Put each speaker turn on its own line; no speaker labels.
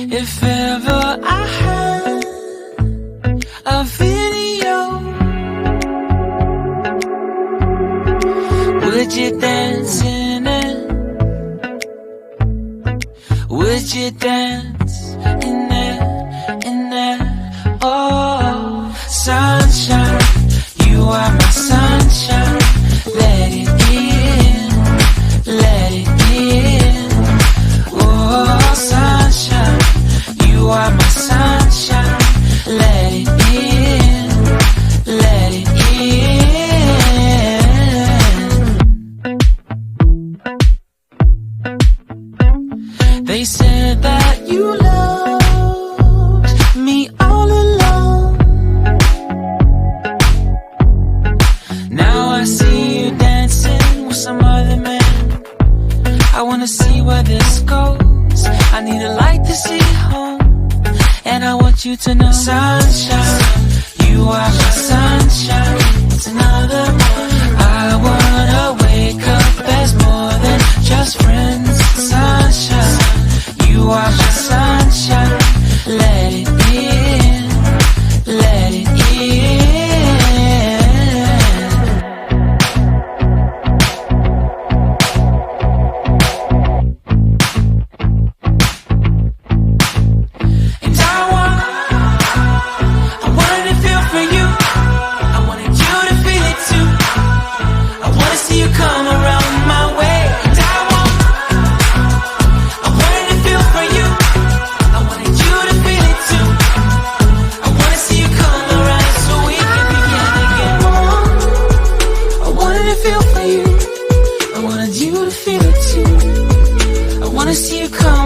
If ever I had a video, would you dance in it? Would you dance in it, in it? Oh, sunshine, you are my sunshine. Let it in, let it in. Oh, sunshine, you are my sunshine. Let it in, let it in. They said that you loved me all along. Now I see you dancing with some other man. I wanna see where this goes. I need a light to see home, and I want you to know, sunshine, you are my sunshine. It's another morning. I wanna wake up as more than just friends. Sunshine, you are my sunshine. Let it in, let it in. And I wanted to feel for you. I wanted you to feel it too. I wanna see you come around my way. And I wanted to feel for you. I wanted you to feel it too. I wanna see you come around so we can begin again. I wanted to feel for you. I wanted you to feel it too. I wanna see you come